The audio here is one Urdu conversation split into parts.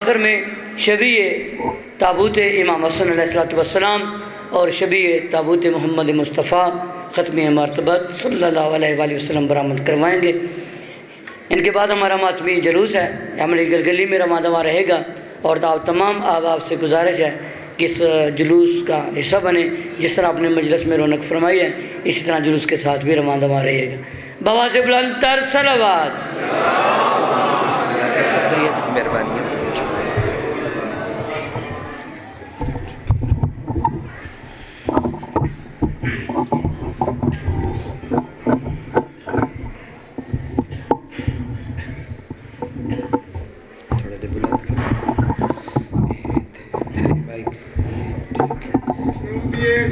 آخر میں شبیہ تابوت امام حسن علیہ السلام اور شبیہ تابوت محمد مصطفیٰ ختم مرتبت صلی اللہ علیہ وآلہ وسلم برآمد کروائیں گے۔ ان کے بعد ہمارا ماتمی جلوس ہے، ہماری گلگلی میں رواں دواں رہے گا، اور آپ تمام احباب سے گزارش ہے کہ اس جلوس کا حصہ بنے۔ جس طرح اپنے مجلس میں رونق فرمائی ہے، اسی طرح جلوس کے ساتھ بھی رواں دواں رہے گا۔ بآواز بلند تر صلوات۔ مہربانی ہے۔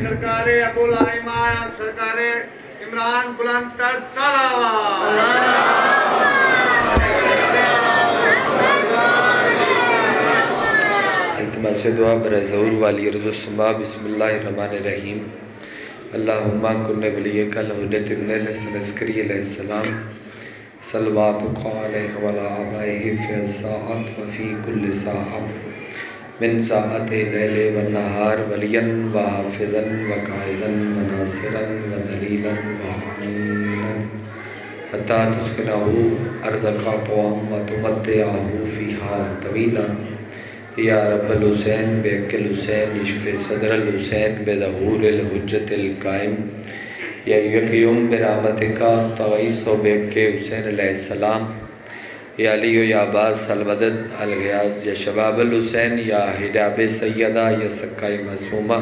سرکار ابو الائمان سرکار عمران بلند تر صلوات۔ التماس دعا برائے ظہور والی عرض السماء۔ بسم اللہ الرحمن الرحیم۔ اللہم کن ولیک الحجۃ ابن الحسن عسکری علیہ السلام صلواتک علیہ وعلی آبائہ فی الساعۃ وفی کل ساعۃ من ساعت لیل و نہار ولیا و حافظا و قائدا و ناصرا و دلیلا و عینا حتی تسکنہ ارضک طوعا و تمتعہ فیہا طویلا۔ یا رب الحسین بحق الحسین اشف صدر الحسین بظہور الحجت القائم۔ یا یقیوم برحمتک استغیث بحق حسین علیہ السلام۔ یا علی یا عباس المدد الغیاث۔ یا شباب الحسین یا حجاب سیدہ یا سکائے معصومہ۔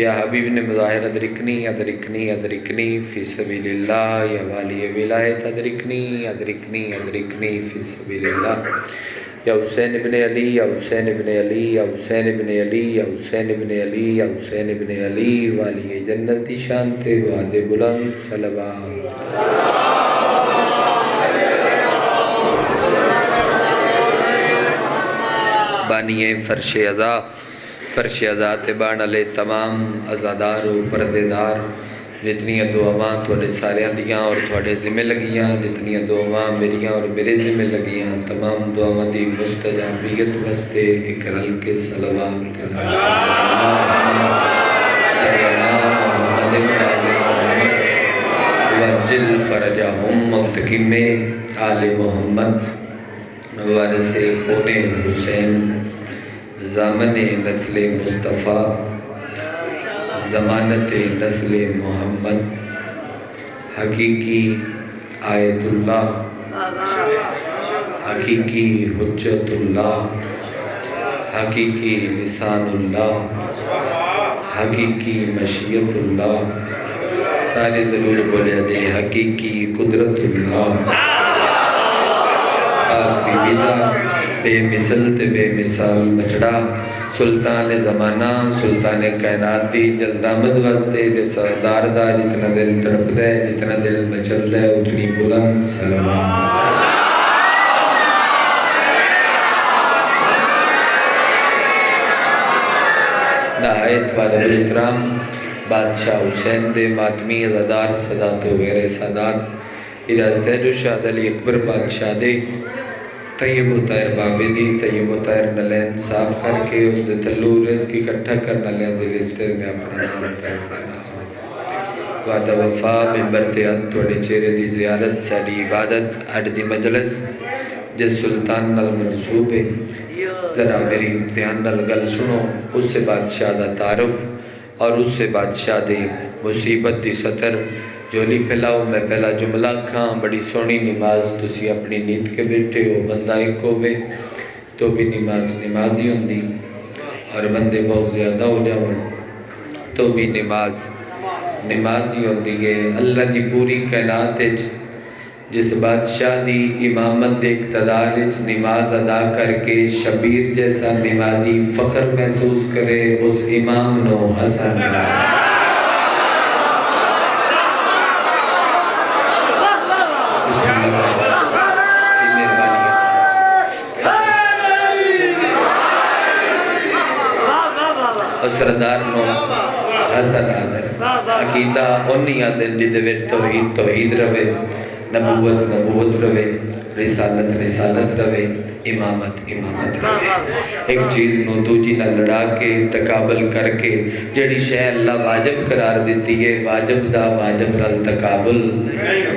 یا حبیب نے مظاہر ادرکنی ادرکنی ادرکنی فی سبیل اللہ۔ یا والی ولایت ادرکنی ادرکنی ادرکنی فی سبیل اللہ۔ یا حسین ابن علی یا حسین ابن علی یا حسین ابن علی یا حسین ابن علی یا حسین ابن علی والی جنتی شانتے وعد بلند صلوات۔ بانی فرش عزا، فرش عزا تبان علیہ تمام ازادار و پردیدار۔ جتنی دعاواں تھوڑے سارے دیاں اور تھوڑے ذمہ لگیاں، جتنی دعاواں میریاں اور میرے ذمہ لگیاں، تمام دعاواں دی مستجابیت واسطے ایک رل کے صلوات وجل فرجہم منتقم آل محمد وارث خون حسین ضامن نسل مصطفیٰ ضمانت نسل محمد حقیقی آیت اللہ حقیقی حجت اللہ حقیقی لسان اللہ حقیقی مشیت اللہ۔ سارے ضرور بولے دے حقیقی قدرت اللہ۔ آپ کی بدا بے مثل تے بے مثال بچڑا سلطان زمانہ سلطان کائنات دی جلدامد واسطے دے سردار دا جتنا دل تڑپ دے جتنا دل مچل دے اتنی بلند صلوات۔ نہایت واجب الاحترام بادشاہ حسین دے ماتمی عزادار سادات و غیر سادات اجازت ہے جو شہد علی اکبر بادشاہ دے طیب و طاہر بابے دی طیب و طاہر نلین صاف کر کے اس دے تلو رزق اکٹھا کر نلین دے لسٹر میں اپنا نام طیب کرا۔ وعدہ وفا ممبر تیاد توڑے چہرے دی زیارت ساڑی عبادت اڈ دی مجلس جس سلطان نل منصوب ہے۔ ذرا میری دھیان نل گل سنو، اس سے بادشاہ دا تعارف اور اس سے بادشاہ دی مصیبت دی سطر جولی پھیلاؤ۔ میں پہلا جملہ کھاں بڑی سونی نماز تسی اپنی نیند کے بیٹھے ہو، بندہ ایک ہوئے تو بھی نماز ہی ہوندی، اور بندے بہت زیادہ ہو جاؤں تو بھی نماز ہی ہوندی ہے۔ اللہ دی پوری کائنات جس بادشاہ دی امامت دے اقتدار نماز ادا کر کے شبیر جیسا نمازی فخر محسوس کرے، اس امام نو حسن اور سردار نو حسن آدھر عقیدہ انہی آدھر جدویٹ توحید رہے، نبوت نبوت رہے، رسالت رسالت رہے، امامت امامت رہے۔ ایک چیز نو دوجی نہ لڑا کے تقابل کر کے جڑی شے اللہ واجب قرار دیتی ہے، واجب دا واجب نال تقابل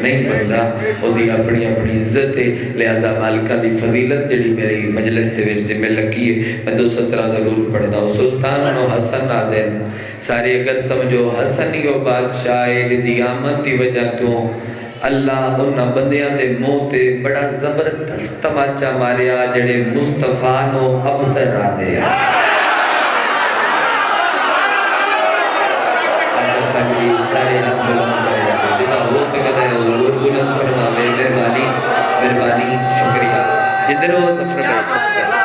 نہیں بندا، او دی اپنی اپنی عزت ہے۔ لہذا مالکہ دی فضیلت جڑی میری مجلس دے وچ ذمہ لگی ہے، میں 217 ضرور پڑھدا ہوں۔ سلطان و حسن آدن سارے اگر سمجھو حسن ہی وہ بادشاہ دی آمد دی وجہ تو اللہ انہاں بندیاں دے منہ تے بڑا زبردست تماچا ماریا جڑے مصطفیٰ نو ابتر آدے ہیں۔ اگر تکلیف سارے ہاتھ بلند کرے جتا ہو سکتا ہے ضرور بلند فرماوے، مہربانی مہربانی شکریہ جدھر ہو سفر میں پستا۔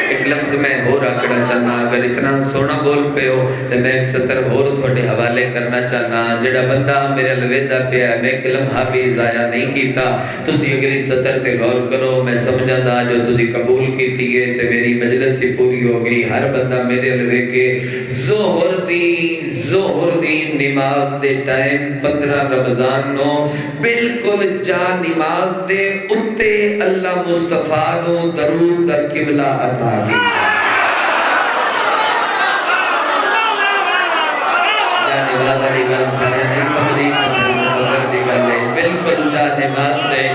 ایک لفظ میں ہو رکھنا چاہنا، اگر اتنا سونا بول پہ ہو تو میں ایک سطر ہور تھوڑے حوالے کرنا چاہنا۔ جڑا بندہ میرے الودہ پہ ہے، میں ایک لمحہ بھی ضائع نہیں کیتا، تسی اگلی سطر تے غور کرو۔ میں سمجھا دا جو تسی قبول کیتی ہے تے میری مجلس سے پوری ہو گئی۔ ہر بندہ میرے الوے کے ظہر دی نماز دے ٹائم 15 رمضان نو بالکل جا نماز دے اتے اللہ مصطفیٰ نو درود در قبلہ عطا کی۔ جا نماز علی گل سنے نہیں سمجھی مدر دی گلے بالکل جا نماز دے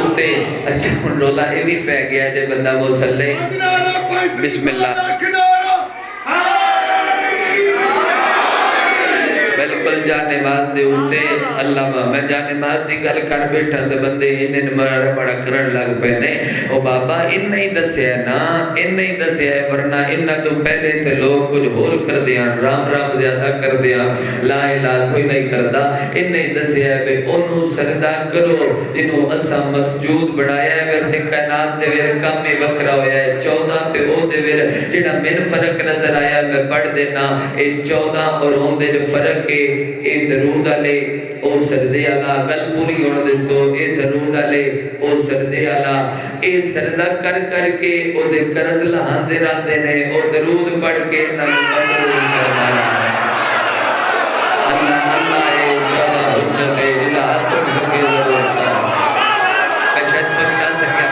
اتے۔ اچھا رولا اے بھی پہ گیا جے بندہ مسلح بسم اللہ بالکل جا نماز دے ہوتے اللہ میں جا نماز دی گل کر بیٹھا دے بندے انہیں بڑا کرن لگ پہنے۔ او بابا انہیں ہی دسیا ہے نا، انہیں ہی دسیا ہے، ورنہ انہیں تو پہلے تے لوگ کچھ ہور کر دیاں، رام رام زیادہ کر دیاں، لا الہ کوئی نہیں کردہ۔ انہیں ہی دسیا ہے بے انہوں سردہ کرو جنہوں اسا مسجود بڑھایا ہے۔ ویسے کائنات دے ویر کام میں وکرہ ہویا ہے 14 تے او دے ویر جنہا من فرق نظر آیا میں پڑھ دینا۔ اے 14 اور ہون دے فرق اے درود علی او سردے علا گل پوری ہونے دے سو اے درود علی او سردے علا اے سردہ کر کر کے او دے کرز لہاں دے راندے نے او درود پڑھ کے نبی مدرود کرنا اللہ اللہ اے جانا حجت اے الہ تم سکے ضرور چاہ میں شاید پہنچا سکیا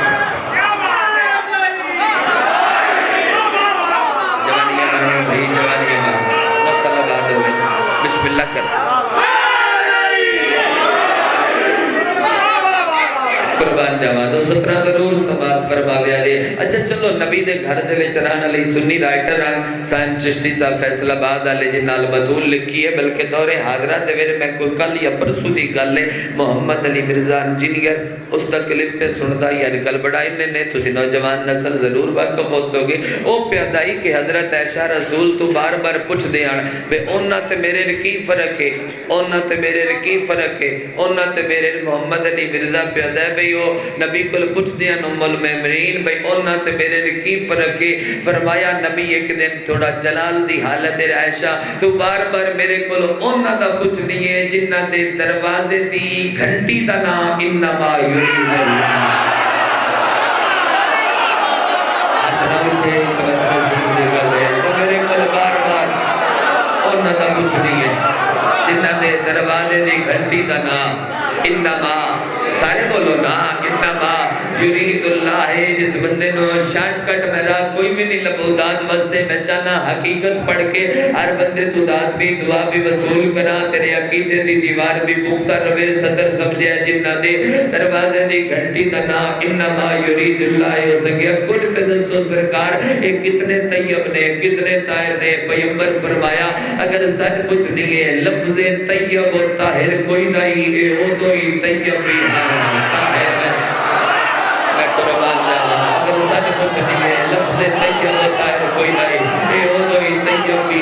جوانی امام بھائی جوانی امام مسئلہ بات ہوئے بسم اللہ کر قربان جوان 17 ضرور سماعت فرماوے آلے۔ اچھا چلو نبی دے گھر دے وچران علی سنی رائٹر آن سائن چشتی صاحب فیصل آباد آلے جی نال بطول لکھی ہے بلکہ دور حاضرہ دے ویرے میں کوئی کل یا پرسو دی گل ہے محمد علی مرزا انجینئر اس تا کلپ پہ سندا یا نکل بڑا انہیں نے تسی نوجوان نسل ضرور واقف ہو سو گے او پیادائی کہ حضرت عائشہ رسول تو بار بار پوچھ دے آن بے اونا تے میرے رکی فرق ہے اونا تے میرے رکی فرق ہے اونا تے میرے محمد علی مرزا پیادائی بے او نبی کل پوچھ دیا ام المؤمنین بھئی اونا تے میرے لکی فرق ہے فرمایا نبی ایک دن تھوڑا جلال دی حالت عائشہ تو بار بار میرے کل اونا دا پوچھ دیئے جنہ دے دروازے دی گھنٹی دا نام انما یرید اللہ اپنا اٹھے کمت نصیب دے گلے تو میرے کل بار بار اونا دا پوچھ دیئے جنہ دے دروازے دی گھنٹی دا نام انما سارے بولو نا انما یرید اللہ ہے جس بندے نو شارٹ کٹ میرا کوئی بھی نہیں لبو داد وزدے میں چاہنا حقیقت پڑھ کے ہر بندے تو داد بھی دعا بھی وصول کرا تیرے عقیدے دی دیوار بھی پختہ روے صدر سمجھے جنہ دے دروازے دی گھنٹی دنا انما یرید اللہ ہے سکیا کل قدسو سرکار ایک کتنے طیب نے کتنے طاہر نے پیمبر فرمایا اگر سچ پوچھ نہیں ہے لفظ طیب و طاہر کوئی نہیں ہے وہ تو ہی طیب بھی طاہر میں قربان جانا اگر سچ پوچھ نہیں ہے لفظ طیب و طاہر کوئی نہیں اے وہ تو ہی طیب بھی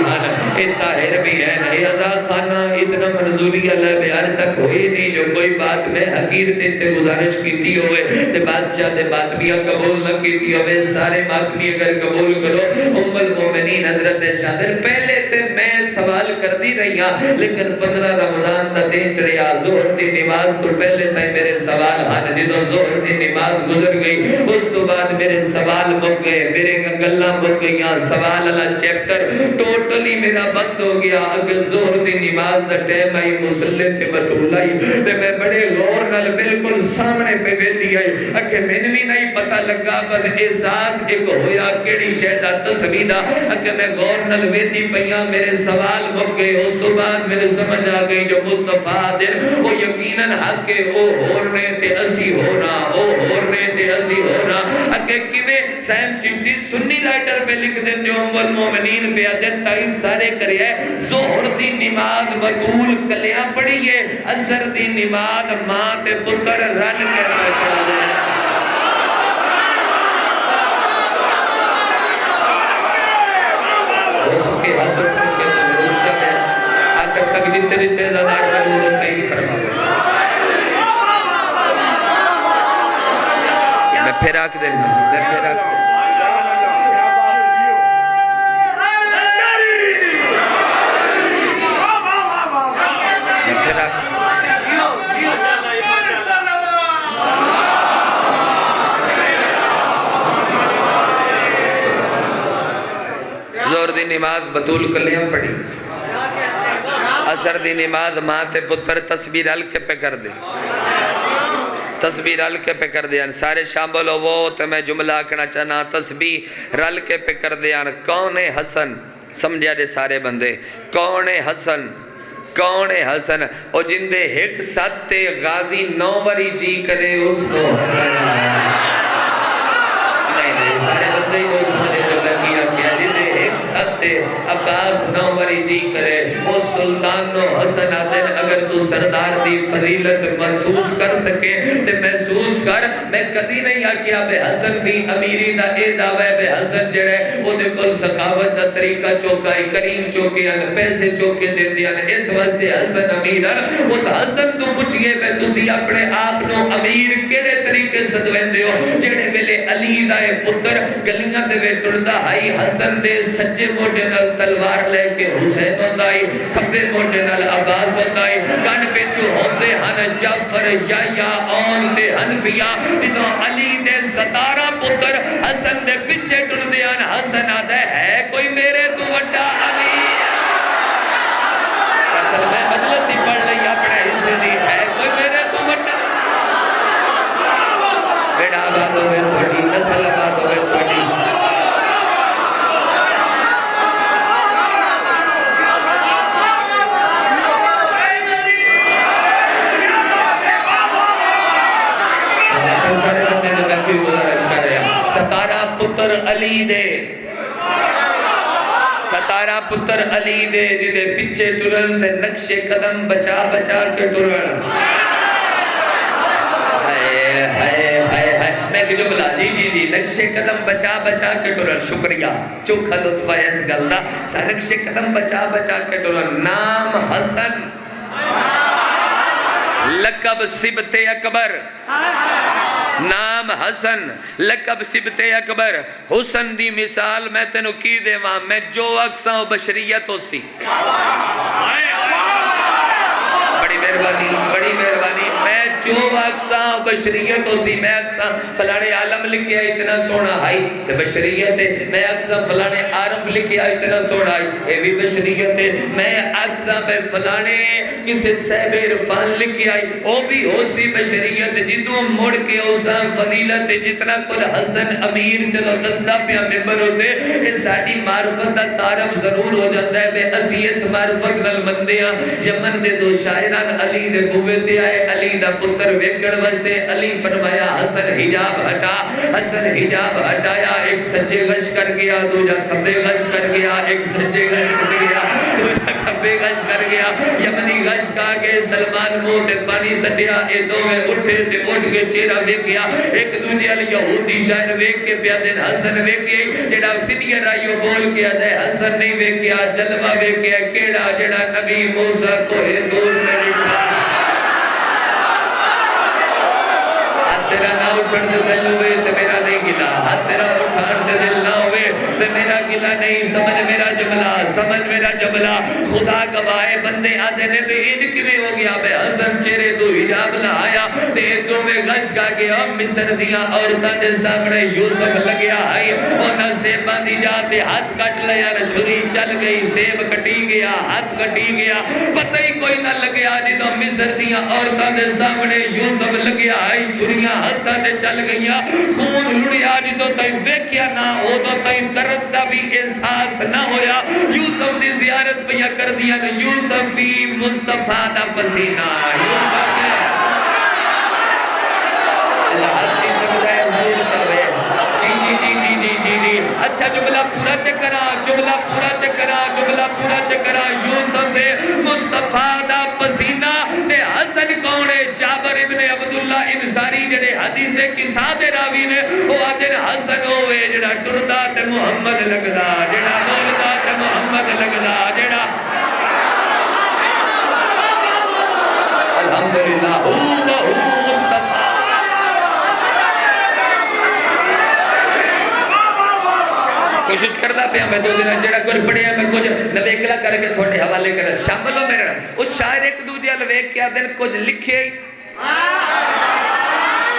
اے طاہر بھی ہے اے آزاد خانہ اتنا منظوری اللہ بیان تک ہوئی نہیں جو کوئی بات میں حقیر تے گزارش کیتی ہوئے تے بادشاہ تے باتمیاں قبول نہ کیتی ہوئے سارے باتمی اگر قبول کرو ام المومنین حضرت چادر پہلے تے میں سوال کر دی رہی ہاں لیکن 15 رمضان دا دن چڑیا ظہر دی نماز تو پہلے تے میرے سوال ہاں جدو ظہر دی نماز گزر گئی اس تو بعد میرے سوال مک گئے میرے گنگلہ مک گئیاں سوال اللہ چیپٹر ٹوٹلی میرا بند ہو گیا اگر زہر دی نماز دا ٹائم آئی مسلح تے بطول آئی تے میں بڑے غور نال بالکل سامنے پہ بیٹھی آئی اگر میں بھی نہیں پتہ لگا بس احساس ایک ہویا کیڑی شہدہ تصویدہ اگر میں غور نال بیٹھی پہیاں میرے سوال مک گئے اس تو بعد میرے سمجھ آ گئی جو مصطفیٰ دن وہ یقیناً حق کے او ہو رہے تے اسی ہو رہا او ہو رہے تے اسی ہو رہا اگر کیویں سیم چشتی سنی رائٹر پہ لکھ دیں جو ام المومنین پہ عدد تائید سارے کرے ہے ظہر دی نماز بطول کلیاں پڑھی ہے اثر دی نماز ماں تے پتر رل کے پڑھا ہے ہو سکے حد تک سکے تو روچہ ہے آخر تک جتے جتے زیادہ کرو تو کہیں فرما میں پھر آکھ دینا میں پھر آکھ دینا زور دی نماز بطول کلیاں پڑھی اثر دی نماز ماں تے پتر تسبیح ہلکے پہ کر دے تسبیح ہلکے پہ کر دے سارے شامل ہو وہ تو میں جملہ کہنا چاہنا تسبیح ہلکے پہ کر دے کون حسن سمجھا دے سارے بندے کون حسن کون حسن او جندے ایک ساتھ غازی نووری جی کرے اس کو حسن نہیں سارے بندے کو سمجھے جو لگیا کیا جندے ایک ساتھ عباس نووری جی کرے وہ سلطان و حسن آدن اگر تو سردار دی فضیلت محسوس کر سکے تے محسوس کر میں کدی نہیں آکیا بے حسن دی امیری دا اے دعوے بے حسن جڑے وہ دے کل سخاوت دا طریقہ چوکائی کریم چوکیان پیسے چوکے دے دیان اس واسطے حسن امیران اس حسن تو پوچھئے میں تسی اپنے آپنو امیر کیڑے طریقے صدوین دیو جڑے ویلے علی دائے پتر گلیاں دے وے ٹردہ ہائی حسن دے سجے موڈے نال تلوار لے کے حسین ہوندائی کھبے موڈے نال عباس ہوندائی کان پہ جو ہوندے ہن جعفر جایا آن دے حنفیہ جنہوں علی دے 17 پتر حسن دے پچھے ٹردے ہن حسن آدھے ہے کوئی میرے تو وڈا امیر اصل میں مجلس ہی پڑھ لئی اپنے حصے دی ہے کوئی میرے تو وڈا بیڑا آباد ہوئے تھوڑی نسل آباد ہوئے تھوڑی سارے بندے نے میں بھی گزارش کر رہا 17 پتر علی دے 17 پتر علی دے جدے پچھے ٹرن تے نقش قدم بچا بچا کے ٹرن میں کہ جملہ جی نقش قدم بچا بچا کے ٹرن شکریہ چوکھا لطفہ اس گلدہ تا نقش قدم بچا بچا کے ٹرن نام حسن لقب سبت اکبر نام حسن لقب سبت اکبر حسن دی مثال میں تینو کی دے وہاں میں جو اکساں بشریت ہو سی بڑی مہربانی میں جو اکساں بشریت ہو سی میں اکساں فلانے عالم لکھیا اتنا سونا آئی تے بشریت ہے میں اکساں فلانے عارف لکھیا اتنا سونا آئی اے بھی بشریت ہے میں اکساں میں فلانے کسی صحب عرفان لکھیا آئی او بھی ہو سی بشریت جدو مڑ کے اوساں فضیلت جتنا کل حسن امیر چلو دستہ پیا ممبر ہوتے اس ساڑی معرفت دا تعرف ضرور ہو جاتا ہے میں اسی اس معرفت نل مندیاں یمن دے دو شاعران علی دے بوے دے آئے علی دا پتر ویکڑ وزدے علی فرمایا حسن حجاب ہٹا حسن حجاب ہٹایا ایک سجے غش کر گیا دوجہ کھبے غش کر گیا ایک سجے غش کر گیا دوجہ کھبے غش کر گیا یمنی غش کا کے سلمان مو تے پانی سٹیا اے دو میں اٹھے تے اٹھ کے چیرہ ویکیا ایک دوجہ یہودی شاعر ویک کے پیا دن حسن ویکیا جڑا سینئر آئیو بول کیا دے حسن نہیں ویکیا جلوہ ویکیا کیڑا جڑا نبی موسیٰ کو دور میں لکھا تیرا نہ اٹھن دے دل ہوئے تے میرا نہیں گلا ہاتھ تیرا اٹھان دے دل نہ ہوئے تے میرا گلا نہیں سمجھ میرا جملہ سمجھ میرا جملہ خدا گواہ بندے آدھے نے بھی ان کی میں ہو گیا بے حسن چہرے تو حجاب لایا تے دو میں گج کا گیا مصر دیا عورتاں دے سامنے یوسف لگیا آئی انہاں سے باندھی جاتے ہاتھ کٹ لیا چھری چل گئی سیب کٹی گیا ہاتھ کٹی گیا پتہ ہی کوئی نہ لگیا جدو مصر دیا عورتاں دے سامنے یوسف لگیا آئی چھریاں ہاتھاں دے چل گیا خون لڑیا جدو تائیں بیکیا نہ ہو تو تائیں درد دا بھی احساس نہ ہویا یوسف دی زیارت پہ یا کر دیا یوسف بھی مصطفیٰ دا پسینہ یوسف ہے اللہ چیز سمجھائے حضور چاہے جی اچھا جملہ پورا چکرا جملہ پورا چکرا جملہ پورا چکرا یوسف مصطفیٰ دا پسینہ تے حسن کونے جابر ابن عبداللہ انصاری جڑے حدیث قصہ دے راوی نے وہ آدھر حسن ہوئے جڑا ٹردہ تے محمد لگدا جڑا بولدا تے محمد لگدا جڑا الحمدللہ مصطفیٰ کوشش کرتا پیا میں دو دن جڑا کچھ پڑھیا میں کچھ نویکلا کر کے تھوڑے حوالے کر شامل ہو میرا اس شاعر ایک دوجہ لویک کیا دن کچھ لکھے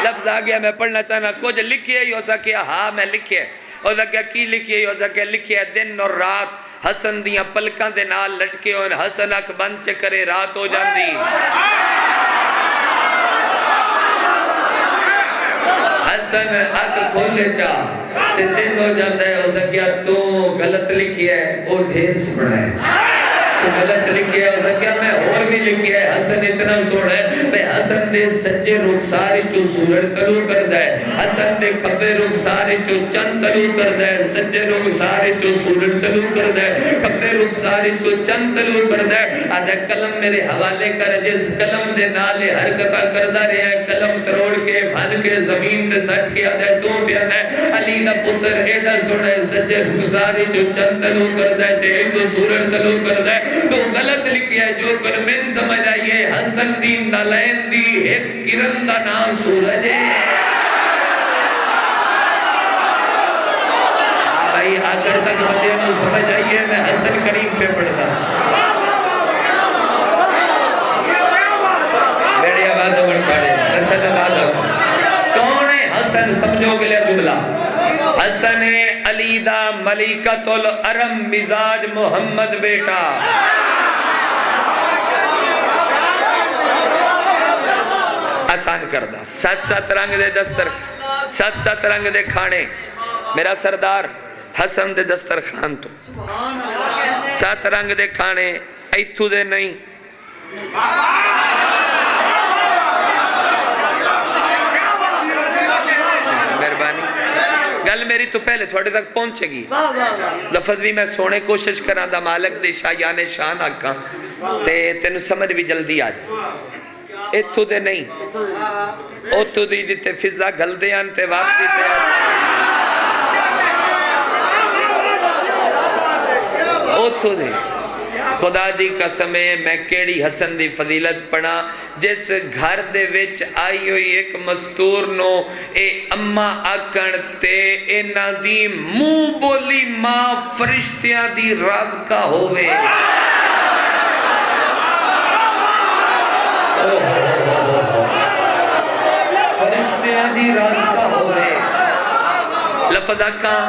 لفظ آگیا میں پڑھنا چاہنا کچھ لکھے ہی ہو سکیا ہاں میں لکھے ہو سکیا کی لکھے ہو سکیا لکھے دن اور رات حسن دیاں پلکاں دے نال لٹکے ہوئے حسن اک بند چکرے رات ہو جاندی حسن اک کھولے چاہ تے دن ہو جاندہ ہے ہو سکیا تو غلط لکھی ہے وہ ڈھیر سوڑا ہے تو غلط لکھی ہے ہو سکیا میں اور بھی لکھی ہے حسن اتنا سوڑا ہے میں حسن دے سجے رخساری چو سورڑ تلو کر دائے حسن دے کھبے رخساری چو چند تلو کر دائے سجے رخساری چو سورڑ تلو کر دائے کھبے رخساری چو چند تلو کر دائے آدھا کلم میرے حوالے کر جس کلم دے نالے حرکتہ کردہ رہے ہیں کلم تروڑ کے بھن کے زمین دے سٹ کے آدھا تو پیان ہے علی نہ پتر ایڈا سوڑا ہے سجے رخساری چو چند تلو کر دائے تے ایک دو سورڑ تلو کر دائے تو غلط لکھیا ہے جو کلمین سمجھ آئیے حسن دین نالین دی ایک کرن دا نام سورج ہے بھائی آخر تک بندے نو سمجھ آئیے میں حسن کریم پہ پڑھتا میری آواز اوڑ پڑھے نسل اللہ کون ہے حسن سمجھو گے لئے جملہ حسن علی دا ملکۃ الارم مزاج محمد بیٹا آسان کردہ سات سات رنگ دے دستر سات سات رنگ دے کھانے میرا سردار حسن دے دستر خان تو سات رنگ دے کھانے ایتھو دے نہیں مہربانی گل میری تو پہلے تھوڑے تک پہنچے گی لفظ بھی میں سونے کوشش کران دا مالک دے شایان شان آکھاں تے تینو سمجھ بھی جلدی آ جائے ایتھو دے نہیں اوتھو دی جتے فضا گل دے آنتے واپسی تے اوتھو دے خدا دی قسمے میں کیڑی حسن دی فضیلت پڑھا جس گھر دے وچ آئی ہوئی ایک مستور نو اے اممہ آکن تے اینا دی مو بولی ماں فرشتیاں دی رازقہ ہوئے فرشتیاں دی رازقہ ہوئے لفظ آکھاں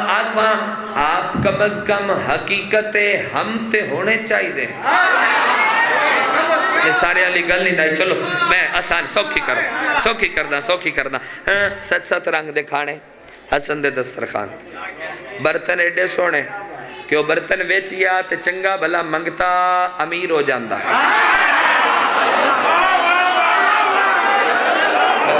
آپ کم از کم حقیقت ہم تے ہونے چاہی دے یہ سارے علی گل نہیں نائی چلو میں آسان سوکھی کردہ ست ست رنگ دے کھانے حسن دے دسترخوان برتن ایڈے سونے کہ وہ برتن ویچیا تے چنگا بھلا منگتا امیر ہو جاندہ ہے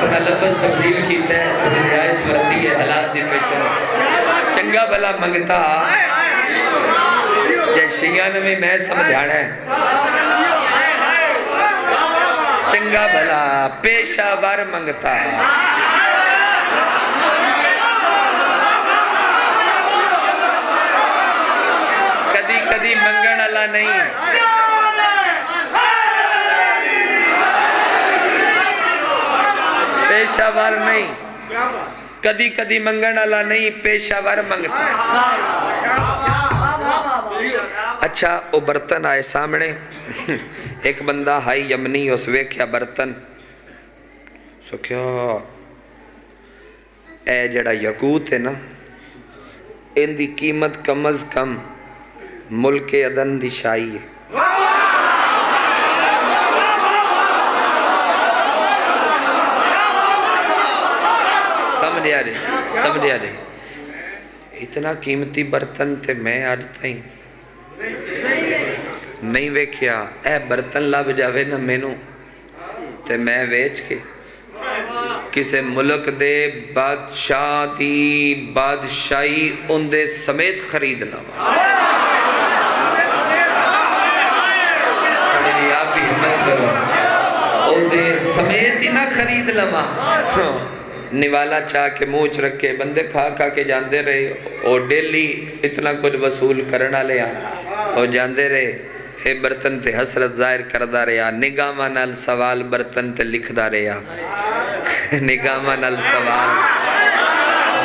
میں لفظ تبدیل کیتا ہے تو آیت ورتی ہے حالات دی پیشن چنگا بھلا منگتا جے شیعان میں سمجھانا ہے چنگا بھلا پیشہ وار منگتا کدی کدی منگن اللہ نہیں پیشہ وار نہیں کدی کدی منگن اللہ نہیں پیشہ وار منگتا اچھا وہ برتن آئے سامنے ایک بندہ ہائی یمنی اس ویکھیا برتن سو کیا اے جڑا یقوت ہے نا ان دی قیمت کم از کم ملک عدن دی شائی ہے سمجھا رہے اتنا قیمتی برتن تے میں آج تائیں نہیں ویکھیا اے برتن لب جاوے نا مینوں تے میں ویچ کے کسے ملک دے بادشاہ دی بادشاہی ان دے سمیت خرید لوا آپ بھی حمد کرو ان دے سمیت ہی نہ خرید لوا نوالا چاہ کے موچ رکھے بندے کھا کے جاندے رہے اور ڈیلی اتنا کچھ وصول کرنا لیا اور جاندے رہے اے برتن تے حسرت ظاہر کردہ رہا نگاہ نال سوال برتن تے لکھدہ رہا نگاہ نال سوال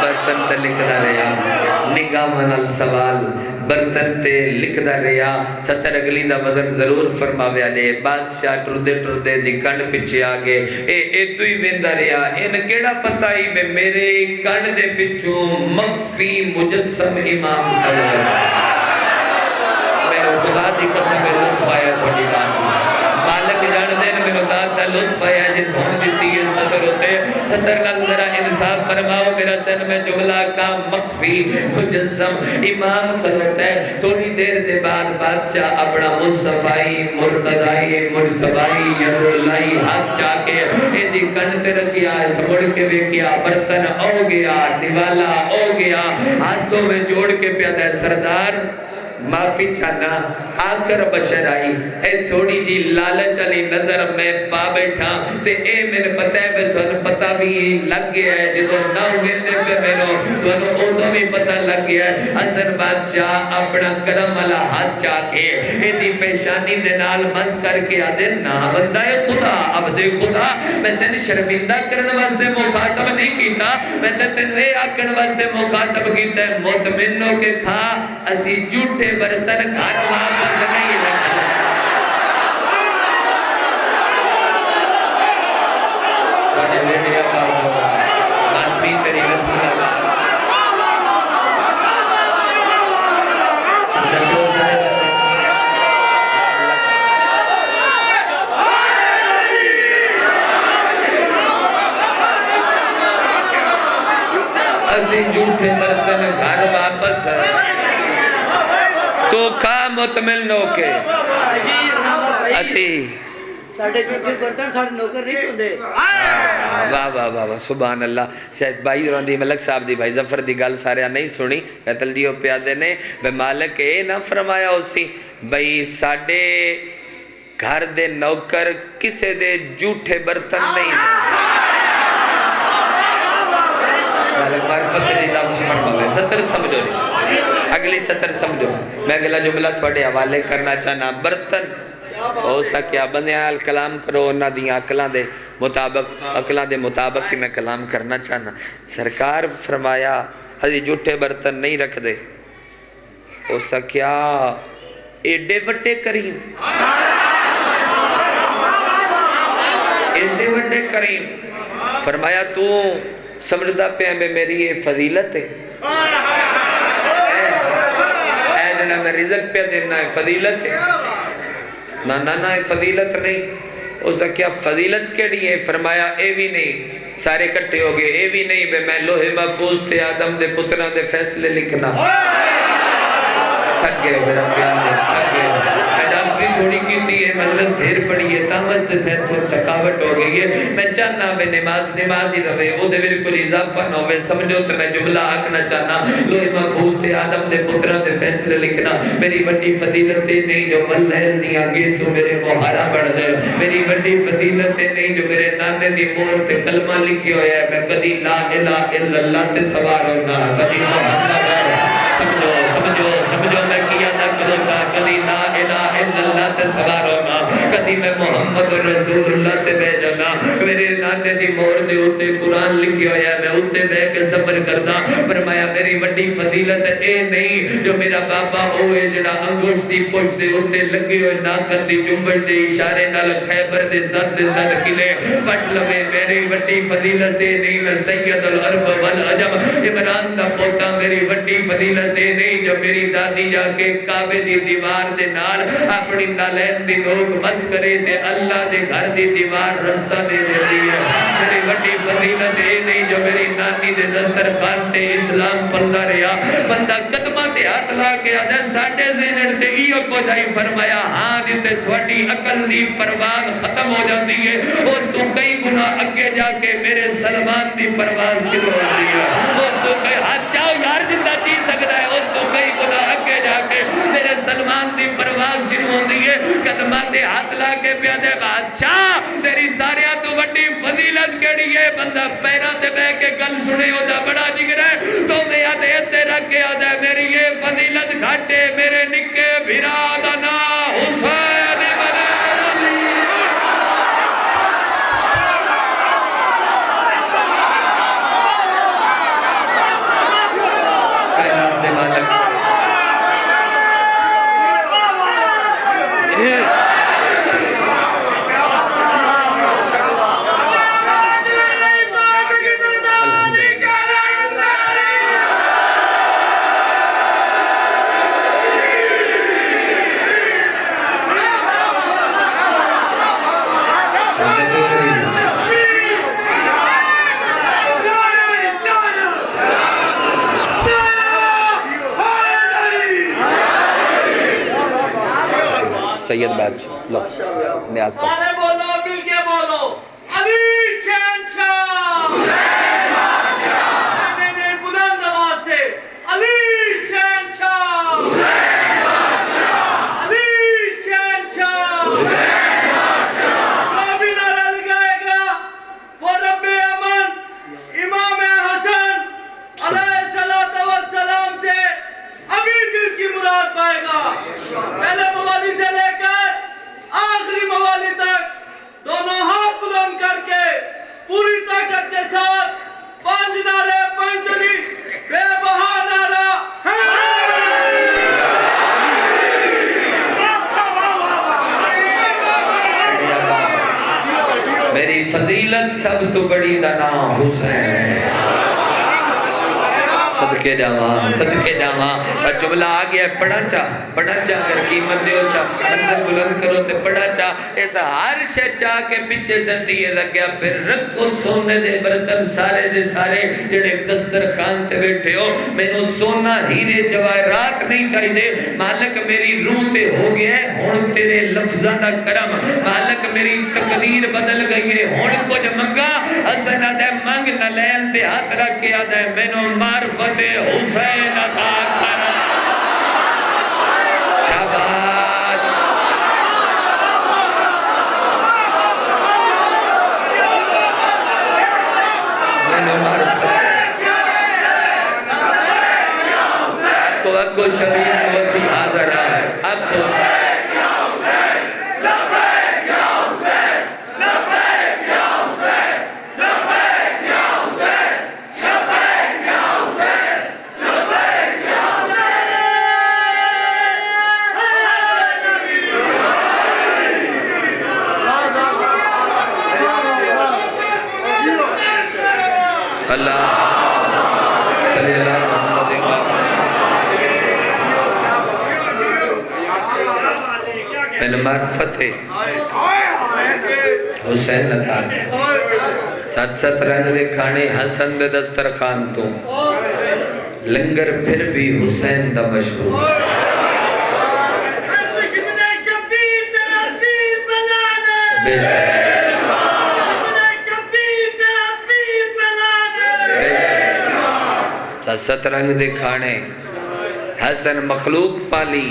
برتن تے لکھدہ رہا نگاہ نال سوال برتن تے لکھدہ رہا ستر اگلی دا وزن ضرور فرماویا دے بادشاہ ٹردے دی کنڈ پچھے آگے اے تو ہی ویندہ رہا ان کیڑا پتہ ہی میں میرے کنڈ دے پچھوں مخفی مجسم امام کھڑا میرے خدا دی قسم میں لطف آیا تھوڑی بات مالک جان دین میں خدا دا لطف آیا جس ہون دیتی ہے صدر ہوتے صدر نال ذرا انصاف فرماؤ میرا چند میں جملہ کا مخفی مجسم امام کرتا ہے تھوڑی دیر دے بعد بادشاہ اپنا مصطفائی مرتدائی مرتبائی یدولائی ہاتھ جا کے ایدی کنٹ رکھیا اس مڑ کے ویکیا برتن ہو گیا نوالا ہو گیا ہاتھوں میں جوڑ کے پیادہ ہے سردار معافی چاہنا آخر بشر آئی اے تھوڑی جی لالچ علی نظر میں پا بیٹھا تے اے میرے پتہ ہے میں تو پتہ بھی لگ گیا ہے جدو نہ ہوئے پہ میرو تو اوٹو بھی پتہ لگ گیا ہے حسن بادشاہ اپنا کرم والا ہاتھ چاہ کے اے دی پیشانی دنال مس کر کے آدھے نا بندہ خدا عبد خدا میں تین شرمندہ کرن واسطے مخاطب نہیں کیتا میں تین رے آکن واسطے مخاطب کیتا ہے مطمئنوں کے کھا اسی جھوٹے برتن گھر واپس نہیں رکھنا بڑے بیٹے آپ آدمی تری رسول اللہ اسی جھوٹے برتن گھر واپس تو کھا مطمئن ہو کے اسی ساڑھے جھوٹے برتن ساڑھے نوکر نہیں ہوندے واہ واہ واہ سبحان اللہ شاید بھائی روندی ملک صاحب دی بھائی ظفر دی گل سارے نہیں سنی قتل دیو پیادے نے بے مالک اے نہ فرمایا اسی بھائی ساڑھے گھر دے نوکر کسے دے جھوٹے برتن نہیں مالک معرفت نظام فرماوے ستر سمجھو نہیں اگلی سطر سمجھو میں اگلا جملہ تھوڑے حوالے کرنا چاہنا برتن ہو سکیا بندیال کلام کرو انہا دیاں اکلان دے مطابق ہی میں کلام کرنا چاہنا سرکار فرمایا ازی جھوٹے برتن نہیں رکھ دے ہو سکیا ایڈے وڈے کریم ایڈے وڈے کریم فرمایا تو سمجھدہ پہ ہمیں میری یہ فضیلت ہے میں رزق پہ دینا ہے فضیلت ہے نا فضیلت نہیں اس کا کیا فضیلت کے لیے فرمایا اے بھی نہیں سارے کٹھے ہو گئے اے بھی نہیں بے میں لوہے محفوظ تھے آدم دے پترہ دے فیصلے لکھنا تھک گئے میرا پیار ہے تھک گئے میں ڈاکٹری تھوڑی کیتی ہے مجلس دھیر پڑی ہے تامست تھے تھوڑ تکاوٹ ہو گئی ہے میں چاہنا میں نماز ہی رہے او دے میرے کوئی اضافہ نہ ہوئے سمجھو تو میں جملہ آکنا چاہنا لوہے محفوظ تھے آدم دے پترہ دے فیصلے لکھنا میری بڑی فضیلتیں نہیں جو ملہل نہیں آگے سو میرے مہارا بڑھ گئے میری بڑی فضیلتیں نہیں جو میرے نانے دی مور پہ کلمہ لکھی ہویا ہے میں کدی لا الہ الا اللہ تے سوار ہونا کدی محمد سمجھو میں کیا نہ کروں گا کدی لا الہ الا اللہ تے سوار ہونا کدی میں محمد رسول اللہ تے بہ جانا میرے نانے دی مور دے اوتے قرآن لکھیا ہویا ہے میں اوتے بہ کے سفر کردا فرمایا میری وڈی فضیلت اے نہیں جو میرا بابا ہوئے جڑا انگوشت دی پشت دے اوتے لگے ہوئے ناکر دی جنبش دے اشارے نال خیبر دے زد قلعے پٹ لوے میری وڈی فضیلت اے نہیں میں سید العرب والعجم عمران دا پوتا میری وڈی فضیلت اے نہیں جو میری دادی جا کے کعبے دی دیوار دے نال اپنی نالین دی لوگ مس کرے تے اللہ دے گھر دی دیوار رستہ دے دیتی ہے میری وڈی فضیلت اے نہیں جو میری نانی دے دسترخوان تے اسلام پڑھدا رہیا بندہ قدماں تے ہاتھ لا کے آدھا ساڈے ذہن تے ایو کو جائی فرمایا ہاں تے تھوڑی عقل دی پرواز ختم ہو جاتی ہے اس تو کئی گناہ اگے جا کے میرے سلمان دی پرواز شروع ہوتی ہے اس تو کئی ہاتھ چاہو یار جندہ چیز سکتا ہے اس تو کئی گناہ اگے جا کے میرے سلمان دی پرواز شروع ہوتی ہے قدمات دے ہاتھ لا کے پیادے بادشاہ تیری ساریاں تو وڈی فضیلت کیڑی ہے بندہ پیرا تے بے کے گل سنے ہو دا بڑا جگر ہے تو میں یادے تیرا کے آدھا میری یہ فضیلت گھاٹے میرے نکے بھرادنا حسین بن علی کائنات دے مالک سید بادشاہ لو نیاز پر سارے بولو مل کے بولو علی شہنشاہ حسین بادشاہ میں نے بلند آواز سے علی شہنشاہ حسین بادشاہ علی شہنشاہ حسین بادشاہ جو بھی نہ رل گائے گا وہ رب امن امام حسن علیہ السلام سے ابھی دل کی مراد پائے گا پہلے موالی سے لے کر آخری موالی تک دونوں ہاتھ بلند کر کے پوری طاقت کے ساتھ پانچ نعرے پنجلی بے بہا نعرہ میری فضیلت سب تو بڑی دا نام حسین صدقے جاواں جملہ آگیا پڑھا چاہ کر قیمت دیو چاہ منزل بلند کرو تے پڑھا چاہ ایسا ہر شے چاہ کے پیچھے سے دیئے لگیا پھر رکھو سونے دے برتن سارے دے سارے جڑے دسترخوان تے بیٹھے ہو میں نو سونا ہیرے جواہرات نہیں چاہی دے مالک میری روح تے ہو گیا ہے ہون تیرے لفظہ نہ کرم مالک میری تقدیر بدل گئی ہے ہون کو جو منگا حسن آدھے منگ نہ لین تے ہاتھ رکھ کے آدھے میں نو معرفت حسین عطا کرم شاباش میں نو معرفت اکو شبیر وسیع حاضر ہے اکو معرفت حسین عطا سات سات رنگ دے کھانے حسن دے دسترخوان تو لنگر پھر بھی حسین دا مشہور بے سات سات رنگ دے کھانے حسن مخلوق پالی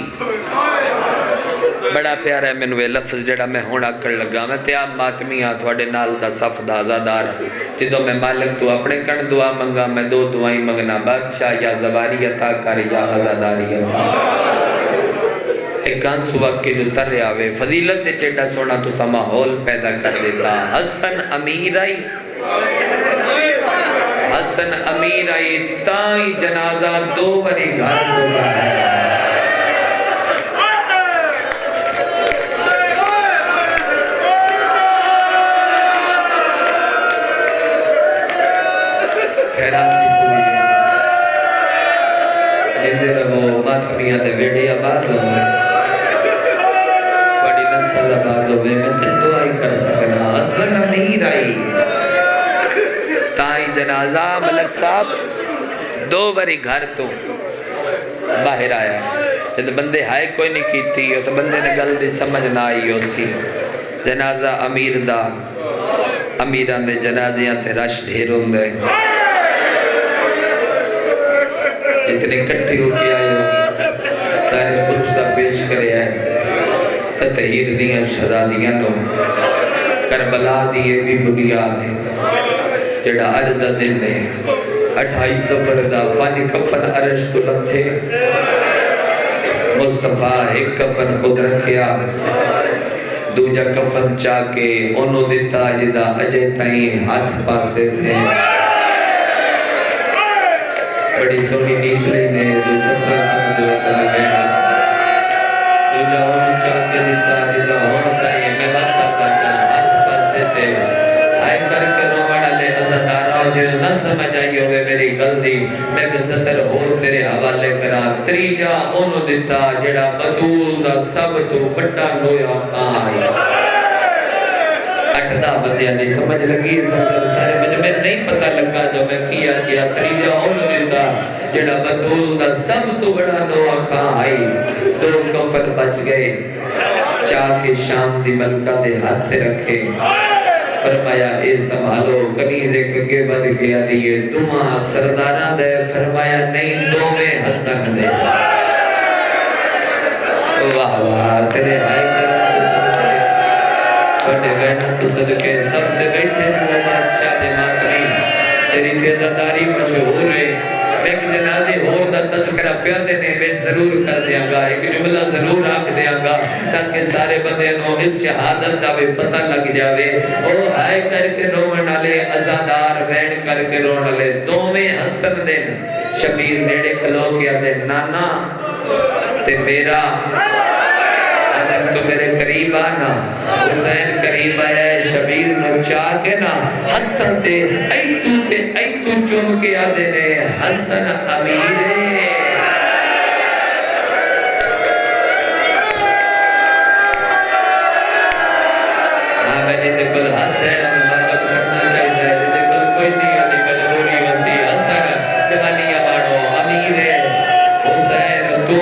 بڑا پیارا ہے میں نوے لفظ جڑا میں ہونا کر لگا میں تیاب ماتمیاں تھوڑے نال دا صف دا آزادار جدو میں مالک تو اپنے کن دعا منگا میں دو دعائیں منگنا بادشاہ یا زواری عطا کر یا آزاداری عطا کر ایک آنسو وقت جو تر آوے فضیلت چیٹا سونا تو سا ماحول پیدا کر دیتا حسن امیر آئی حسن امیر آئی تائیں جنازہ دو بری گھر کو باہر خیراتی پوری جندے رہو ماتمیاں دے ویڈی آباد ہوئے بڑی نسل آباد ہوئے میں تے دعائی کر سکنا حسن امیر آئی تائیں جنازہ ملک صاحب دو بری گھر تو باہر آیا جب بندے ہائے کوئی نہیں کیتی ہو تو بندے نے گل دی سمجھ نہ آئی ہو سی جنازہ امیر دا امیران دے جنازیاں تے رش ڈھیر ہوندے اتنے کٹھی ہو کے آئے ہو سارے پرسہ پیش کرے آئے تطہیر دیاں شہدادیاں نو کربلا دیئے بھی بنیاد ہے جڑا عددہ دن نے 28 سفر دا پانی کفن عرش کو لتھے مصطفیٰ ایک کفن خود رکھیا دوجہ کفن چاکے انہوں دیتا جدہ اجے تائیں ہاتھ پاسے تھے بڑی سونی نیت لینے دو سفر سمجھو کلی بینا دوجہ انہوں چاکے دیتا جدہ انہوں تائیں میں باتا تا چاہ ہاتھ پاسے تھے آئے کر کے رومانہ لے عزدارہ جنہوں نہ سمجھ آئی ہوئے میری غلطی میں بستر ہو تیرے حوالے کرا تریجا انہوں دیتا جڑا بطول دا سب تو بڑا لویا خان آئی اٹھدا بندیاں نہیں سمجھ لگی سارے مجھے نہیں پتہ لگا جو میں کیا تریجا انہوں دیتا جڑا بطول دا سب تو بڑا لویا خان آئی دو کفر بچ گئے چاہ کے شام دی ملکہ دے ہاتھ رکھے فرمایا اے سنبھالو کنیز ایک گے بد گیا دیئے دماں سردارہ دے فرمایا نہیں دو میں حسن دے واہ واہ تیرے آئے کرنا بڑے بیٹھا تو صدقے سب دے بیٹھے وہ بادشاہ دے ماتری تیری تیزداری مشہور ہے ایک جنازے ہور دا تذکرہ پیادے نے میں ضرور کر دیا گا ایک جملہ ضرور آکھ دیا گا تاکہ سارے بندے نو اس شہادت دا بھی پتہ لگ جاوے او ہائے کر کے رومن علی ازادار بین کر کے رومن علی دو میں حسن دن شبیر نیڑے کھلو کیا دے نانا تے میرا آدم تو میرے قریب آنا حسین قریب آیا ہے شبیر نو چاہ کے نا حتی تے ای تو چوم کے آدھے نے حسن امیرے ہاں میں نے کل ہاتھ ہے اللہ کا کرنا چاہتا ہے جیدے کل کوئی نہیں آدھی مجبوری وسی حسن جوانیاں بانو امیرے حسین تو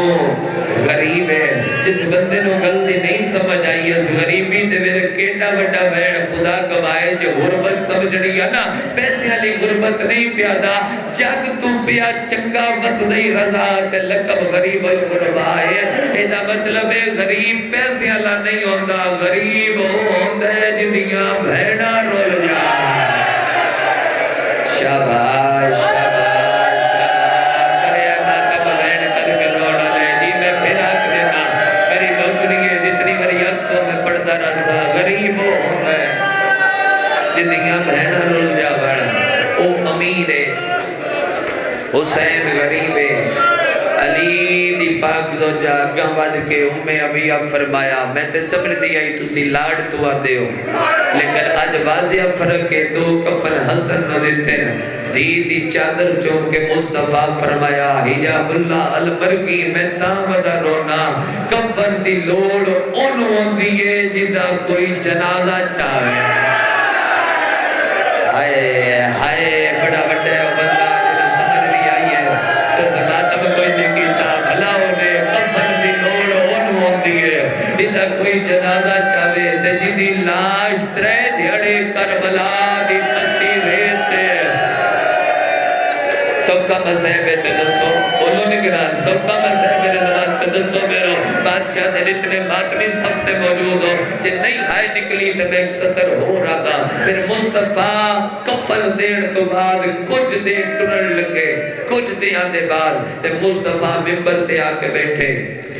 غریب ہے جس بندے نو غلطی نہیں سمجھ آئی اس غریبی تے میرے کیٹا بڑا بین خدا کمائے جو غربت سمجھنی ہے نا پیسے علی غربت نہیں پیادا جگ تو پیا چنگا بس نہیں رضا تے لقب غریب الغربائے ایدہ مطلب ہے غریب پیسے اللہ نہیں ہوندہ غریب ہوندہ جنیاں بھیڑا رول جا شاباش شاباش کرے اللہ کب بین کر کے روڑا لے جی میں پھر آکھ دینا میری نوکری ہے جتنی میری اکسوں میں پڑھتا رسا غریب ہوندہ جنیاں بھیڑا رول جا بڑا او امیر ہے حسین غریب ہے علی دی پاک دو جاگاں ود کے ابھی اب فرمایا میں تے سمجھ دی آئی تسی لاڑ تو آدے ہو لیکن آج واضح فرق ہے دو کفن حسن نہ دیتے ہیں دی چادر چون کے مصطفیٰ فرمایا حجاب اللہ المرکی میں تامدہ رونا کفن دی لوڑ انہوں دیئے جدہ کوئی جنازہ چاہے ہائے ہائے بڑا بڑے بندہ جنہیں سمجھ بھی آئی ہے تو سناتم کوئی نہیں کیتا بھلا ہونے کفن دی لوڑ انہوں دیئے جدہ کوئی جنازہ چاہے تے جدی لاش ترے دھیڑے کربلا دی پتی ریتے سب کا مسئلہ تے دسو بولو نگران سب کا مسئلہ میرے دماغ تے دسو میرو بادشاہ دے اتنے ماتمی سب تے موجود ہو کہ نہیں ہائے نکلی تے میں ایک سطر ہو رہا تھا پھر مصطفیٰ کفن دین تو بعد کچھ دیر ٹرن لگے کچھ دیاں دے بعد تے مصطفیٰ ممبر تے آکے بیٹھے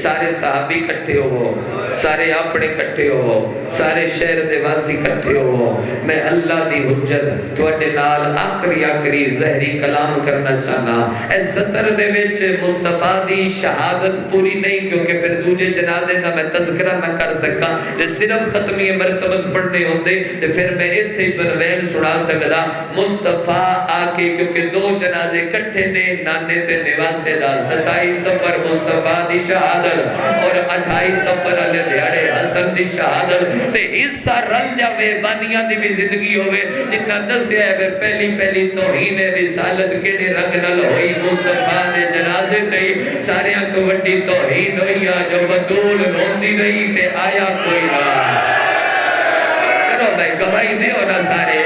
سارے صحابی کٹھے ہو سارے اپنے کٹھے ہو سارے شہر دے واسی کٹھے ہو میں اللہ دی حجت تواڈے نال آخری زہری کلام کرنا چاہنا اے سطر دے وچ مصطفیٰ دی شہادت پوری نہیں کیونکہ پھر دوجے جنازے دا میں تذکرہ نہ کر سکا جے صرف ختمی مرتبت پڑھنے ہوندے تے پھر میں اتھے بنوین سنا سکدا مصطفیٰ آکے کیونکہ دو جنازے کٹھے نے نانے تے نواسے دا 27 سفر مصطفیٰ دی شہادت اور 28 سفر علی دیاڑے حسن دی شہادت تے حصہ رل جاوے بانیاں دی بھی زندگی ہوئے جنہ دسیا ہے پہلی توہین رسالت کے نے رنگ نل ہوئی مصطفیٰ نے جنازے تے سارے کو وڈی توہین ہوئی جو بدول روندی رہی تے آیا کوئی نہ کرو بھائی گواہی دے ہونا سارے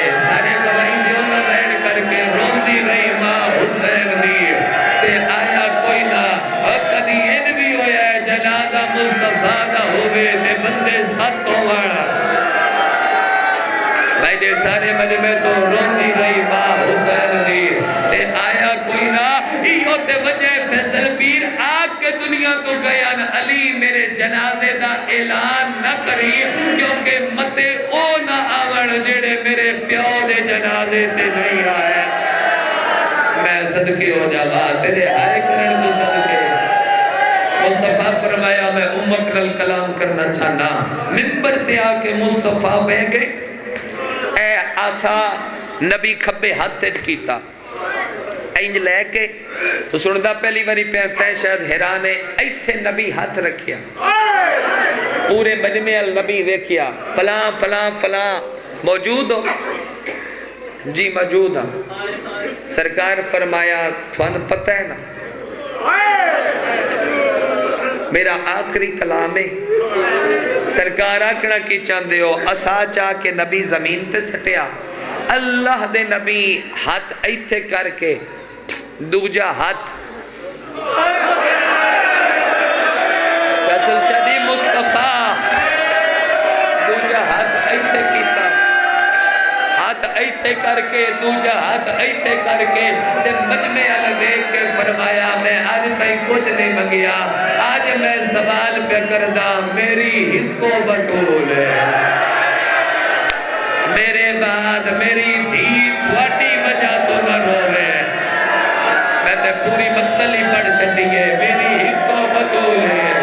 گواہی دے ہونا بیٹھ کر کے روندی رہی ماں حسین دی تے آیا کوئی نہ کدی ان بھی ہویا ہے جنازہ مصطفیٰ دا ہوئے تے بندے ساتھ ہوڑا بھائی دے سارے مجمع تو روندی رہی ماں حسین دی تے آیا کوئی نہ ایو تے وجہ فیصل پیر آگ کے دنیا تو گیا نا علی میرے جنازے دا اعلان نہ کری کیونکہ متے او نہ آوڑ جڑے میرے پیو دے جنازے تے نہیں آئے میں صدقے ہو جاوا تیرے آئے کرن تو صدقے مصطفیٰ فرمایا میں امت نل کلام کرنا چاہنا منبر تے آکے مصطفیٰ بہ گئے اے آسا نبی کھبے ہاتھ تیٹ کیتا اینج لے کے تو سندا پہلی باری پہنتا ہے شاید حیرانے ایتھے نبی ہاتھ رکھیا پورے مجمع النبی ویکھیا فلاں فلاں فلاں موجود ہو جی موجود ہاں سرکار فرمایا تھوان پتہ ہے نا میرا آخری کلام ہے سرکار آکھنا کی چاندے ہو اسا چاہ کے نبی زمین تے سٹیا اللہ دے نبی ہاتھ ایتھے کر کے دوجا ہاتھ فیصل شدی مصطفیٰ دوجا ہاتھ ایتھے کیتا ہاتھ ایتھے کر کے دوجا ہاتھ ایتھے کر کے تے مجمع دیکھ کے فرمایا میں آج تائی کچھ نہیں منگیا آج میں سوال پہ کردہ میری ہکو بطول ہے میرے بعد میری دھی تھوڑی وجہ تو نہ روے میں تے پوری مقتلی پڑھ چڑی ہے میری ہکو بطول ہے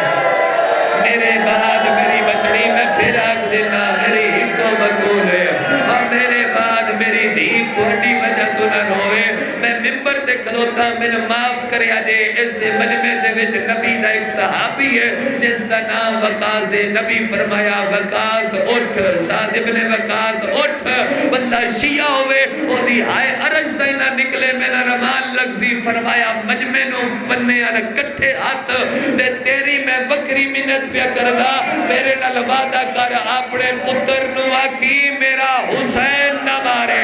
میرے بعد میری بچڑی میں پھر آگ دینا میری ہکو بطول ہے اور میرے بعد میری دھی تھوڑی وجہ تو نہ روے میں ممبر تے کھلوتا میں معاف کریا دے اس مجمع دے وچ نبی دا ایک صحابی ہے جس کا نام وقاص ہے نبی فرمایا وقاص اٹھ سعد ابن وقاص اٹھ بندہ شیعہ ہوئے وہ دی ہائے عرش تے نہ نکلے میرا رمان لگزی فرمایا مجمع نو بننے آنا کٹھے ہاتھ تے تیری میں بکری منت پیا کردہ میرے نال وعدہ کر اپنے پتر نو آکی میرا حسین نہ مارے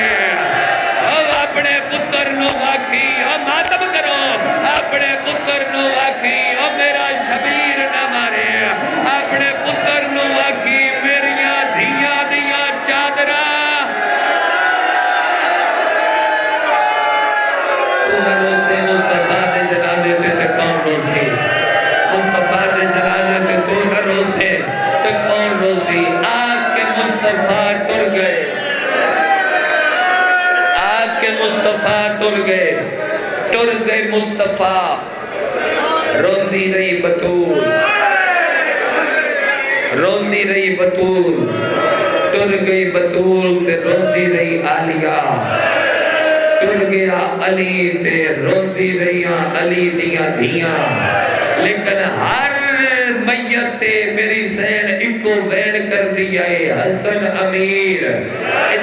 اب اپنے پتر نو آکی اب ماتم کرو اپنے پتر نو آکی اب میرا شبیر نہ مارے اپنے پتر نو آکی میریاں دھیاں دیاں چادرہ تو سے مصطفیٰ دے جنازے پہ کون روسی مصطفیٰ دے جنازے پہ تو نہ روسے تو کون روسی آگ کے مصطفیٰ ٹر گئے آگ کے مصطفیٰ ٹر گئے مصطفیٰ روندی رہی بطول روندی رہی بطول ٹر گئی بطول تے روندی رہی آلیہ ٹر گیا علی تے روندی رہیاں علی دیاں دیاں لیکن ہر میت میری سین اکو وین کر دیا ہے حسن امیر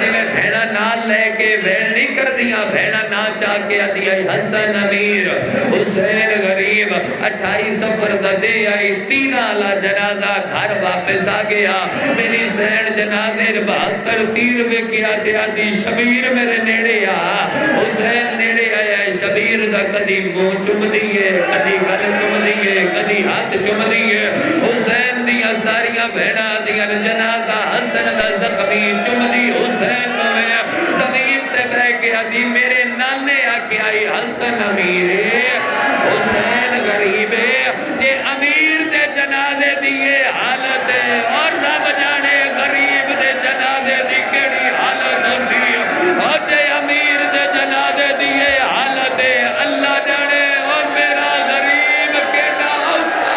جی میں بھیڑا نال لے کے وین نہیں کر دیا بھیڑا نا چاہ کے دیا ہے حسن امیر حسین غریب 28 سفر دا دے آئی 3 آلہ جنازہ گھر واپس آ گیا میری سین جنازے 72 تیر میں کیا دیا دی شبیر میرے نیڑے حسین نیڑے آیا شبیر دا کدی منہ چم دیئے کدی گل چم دیئے کدی ہاتھ چم دیئے حسین دیاں بہنا دیاں جنازہ حسن دا زخمی چمدی حسین ہوئے زمین تے بہ کے آدھی میرے نانے آکے آئی حسن امیرے حسین غریبے یہ امیر دے جنازے دیئے حالت ہے اور رب جانے غریب دے جنازے دی کیڑی حالت ہوتی ہے اور جے امیر دے جنازے دیئے حالت ہے اللہ جانے اور میرا غریب کیڑا ہوتا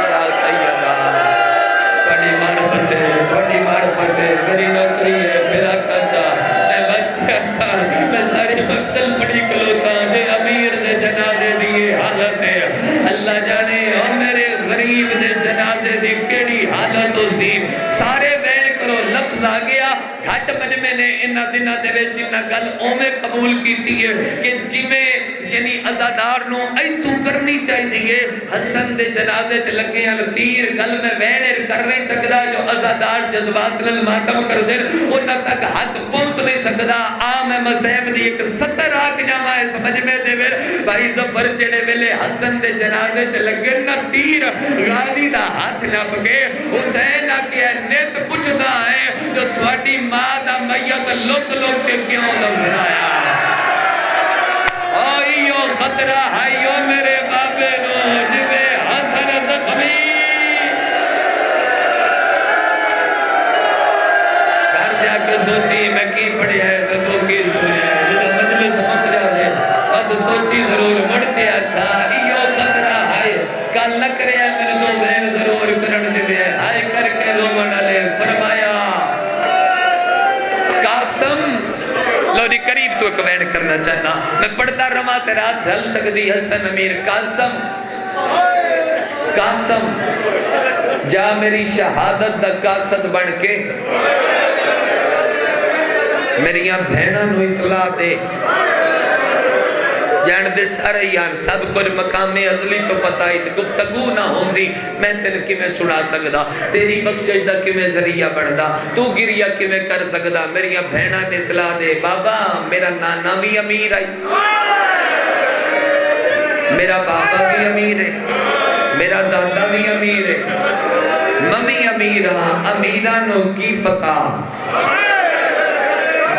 یا سیدہ بڑی معرفت ہے میری نوکری ہے میرا کچا میں بچہ کا میں ساری مقتل پڑی کلوتا جے امیر دے جنازے دیئے حالت ہے اللہ جانے اور میرے غریب دے جنازے دی کیڑی حالت ہو سی سارے ویل کرو لفظ آ گیا گھٹ مجمع نے انہ دنہ دے وے جنہ گل اومے قبول کیتی ہے کہ جمیں یعنی ازادار نو ای تو کرنی چاہی دیئے حسن دے جنازے تے لگے ہیں تیر گل میں ویڑر کر نہیں سکتا جو ازادار جذبات للماتم کر دے انہ تک حق پہنچ نہیں سکتا آم مسیب دی ایک 70 آکھ جامع ہے سمجھ میں دے ویر بھائی زفر جڑے ویلے حسن دے جنازے تے لگے نہ تیر غازی دا ہاتھ نہ پکے حسین آکے نیت پچھتا ہے جو تھوڑی ماں دا میت لک لک کے کیوں دفنایا آئیو خطرہ آئیو میرے بابے نو جوے حسن زخمی گھر جا کے سوچی میں کی پڑی ہے میں تو کی سوئی ہے جدہ مجلس مک جا دے اب سوچی ضرور مڑتے آکھا ایو خطرہ آئے کل نہ کرے ہے میں دو بین ضرور کرن دے آئے کر کے لو منڈالے فرمایا قاسم لو جی قریب تو ایک وین کرنا چاہنا میں پڑھتا رہا تے رات ڈھل سکتی حسن امیر قاسم جا میری شہادت دا قاصد بن کے میریاں بہناں نو اطلاع دے جان دے سارے یار سب کچھ مقام ازلی تو پتہ ہی گفتگو نہ ہوندی میں تین کی میں سنا سکدا تیری بخشش دا کی میں ذریعہ بڑھدا تو گریہ کی میں کر سکدا میری بہناں نے اطلاع دے بابا میرا نانا بھی امیر آئی میرا بابا بھی امیر ہے میرا دادا بھی امیر ہے ممی امیرانوں کی پتا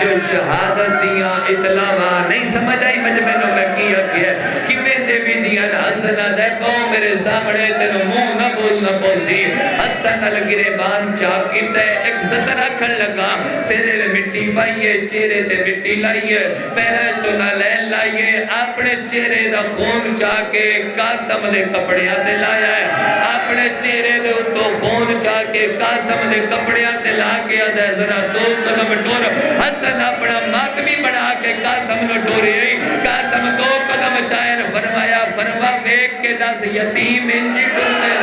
جو شہادت دیاں اطلاع نہیں سمجھ آئی مجمعینوں میں کیا کیا کہ میں دے بھی دیاں حسنہ دے پاؤں میرے سامنے تینوں منہ نہ بولنا پوسی حتی نہ لگرے بان چاپ کی تے ایک ستر کھڑ لگا سیرے میں مٹی پائیے چہرے تے مٹی لائیے پیرے چونا لین لائیے اپنے چہرے دا خون چاہ کے قاسم دے کپڑیاں دے لایا ہے اپنے چہرے دے تو خون چاہ کے قاسم دے کپڑیاں دے لا کے آدھے ذرا دو قدم ٹور حسن اپنا ماتمی بنا کے قاسم نو ٹوری آئی قاسم دو قدم چاہر فرمایا فرما بیک کے دس یتیم انجی ٹر دے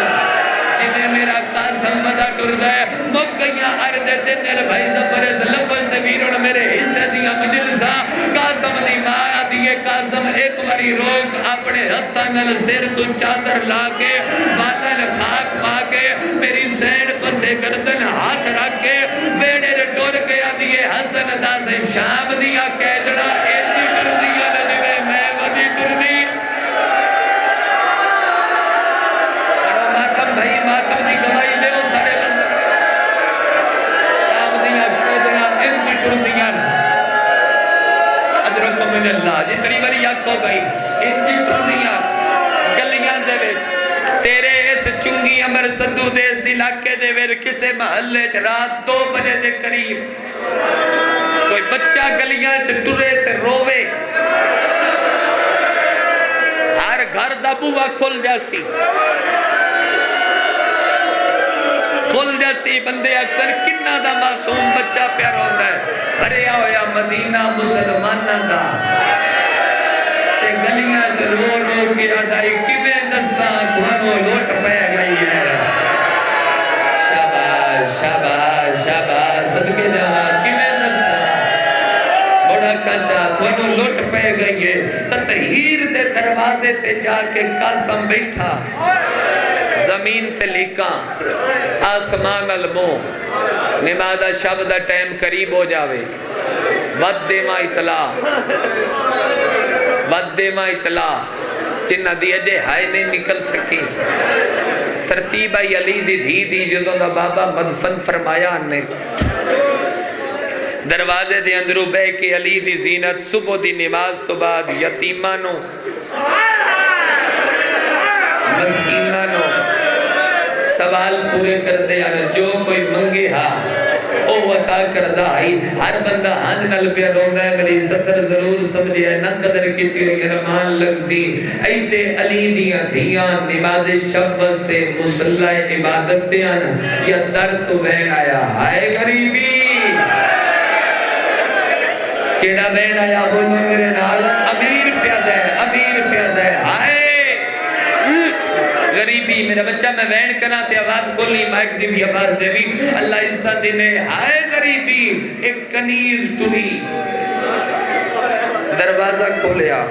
جنہیں میرا قاسم مدہ ٹر دے مکیاں عرد دن بھائی زفرت لفظ دبیرون میرے حصہ دیا مجلسہ قاسم دی مایا دیئے قاسم ایک باری روک اپنے ہتھا نل سر تو چادر لا کے بالن خاک پا کے میری سینڈ پسے گردن ہاتھ رکھ کے بیڑے ٹور کے آدھیے حسن دا سے شام دیا کہجڑا ایجی کر دیا لجوے میں ودی کر دی کرو ماتم بھائی ماتم دی گوائی لے ہو سارے بندر شام دیا کہجڑا ایجی کر دیا ادرکو من اللہ جتنی بری آکھو گئی ایجی کر دیا گلیاں دے بیچ تیرے اس چنگی امر صدو دے اس علاقے دے ویر کسے محلے رات 2 بجے دے قریب کوئی بچہ گلیاں چٹورے تے روے ہر گھر دا بوہ کھل جاسی بندے اکثر کنہ دا معصوم بچہ پیار ہوتا ہے بھریا ہویا مدینہ مسلمانہ دا تے گلیاں سے رو کے آدھائی کیویں دساں تھانو لوٹ پہ گئی ہے شاباش شاباش شاباش صدقے جہاں کیویں دساں بڑا کچا تھانو لوٹ پہ گئی ہے تطہیر دے دروازے تے جا کے قاسم بیٹھا زمین تے لکھاں آسمان المو نمازہ شب دا ٹائم قریب ہو جاوے ود دے ماں اطلاع جنہ دی اجے ہائے نہیں نکل سکی ترتیب آئی علی دی دھی دی جدوں دا بابا مدفن فرمایا نے دروازے دے اندروں بے کے علی دی زینت صبح دی نماز تو بعد یتیمانو مسکینانو سوال پورے کر دے یار جو کوئی منگے ہاں او عطا کردہ آئی ہر بندہ ہنج نل پہ روندہ ہے میری صدر ضرور سمجھے ہے نہ قدر کی تیرے گرمان لگزی ایتے علی دیاں دھیاں نماز شب بستے مسلح عبادت دیاں یا در تو بین آیا ہائے غریبی کیڑا بین آیا بولو میرے نال امیر پیادہ ہے ہائے غریبی میرا بچہ میں وین کرنا تے آواز کھولی مائک دی بھی آواز دے بھی اللہ اس طرح دینے ہائے غریبی ایک کنیز توہی دروازہ کھولیا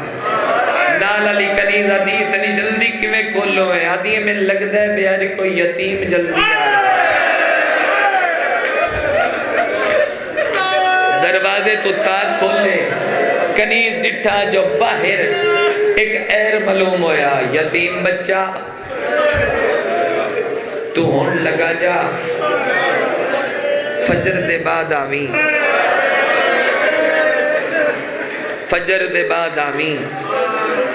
نال علی کنیز آدھی اتنی جلدی کیویں کھولو ہے آدھی میں لگ دے بیاری کوئی یتیم جلدی آ رہا دروازے تو تاک کھولے کنیز جٹھا جو باہر ایک ایر معلوم ہویا یتیم بچہ تو ہون لگا جا فجر دے بعد آمین فجر دے بعد آمین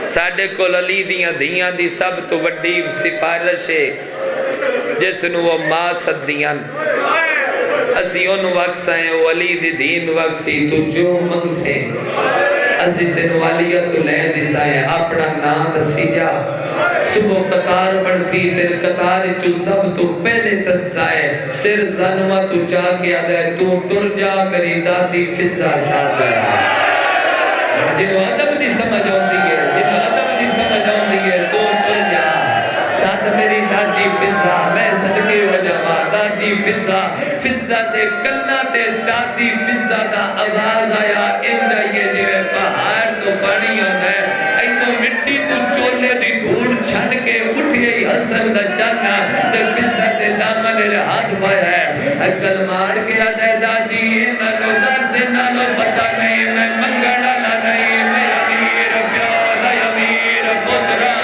ساڑھے کول علی دیاں دھیاں دی سب تو وڈی سفارش ہے جس نو وہ ماں صد دیاں اسی ان وقت سائیں وہ علی دی دین وقت سی تو جو منگ سے اسی تین والیت تو لے دی سائیں اپنا نام دسی جا صبح قطار بڑھسی تیر قطار چو سب تو پہلے سنسائے سر زنوہ تو چاہ کے آدھے تو ٹر جا میری دادی فضا ساتھ رہا جنہوں عدم دی سمجھ ہوندی ہے تو ٹر جا ساتھ میری دادی فضا میں صدقے ہو جاما دادی فضا تے کلنا تے دادی فضا دا آواز آیا اندہ یہ جوے پہاڑ تو پانی آدھے اینو مٹی تو چولے دی دھوڑ چھڑ کے اٹھے ہی حسن دا چانا تے فضا تے دامن ہاتھ پایا ہے اکل مار کے آدھے دادی انہوں دا سے نالو پتا نہیں میں منگڑا لا نہیں میں امیر پیالا امیر پترا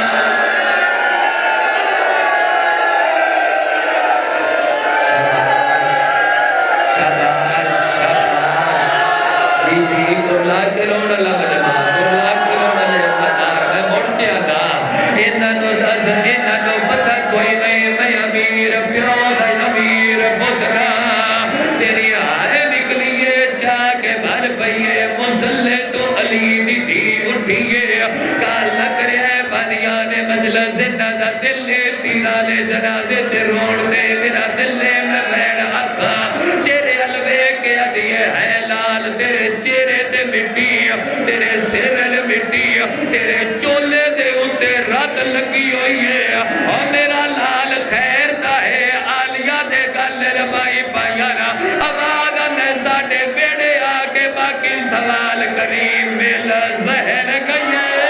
جنازے تے روڑ دے میرا دلے میں بین آقا چیرے علوے کے عدیے ہے لال تیرے چیرے تے مٹی تیرے سرل مٹی تیرے چولے دے اتے رات لگی ہوئی ہے اور میرا لال خیر تا ہے آلیا دے گل ربائی پایانا آواز نے ساڑے بیڑے آگے باقی سوال کریم مل ذہن گئی ہے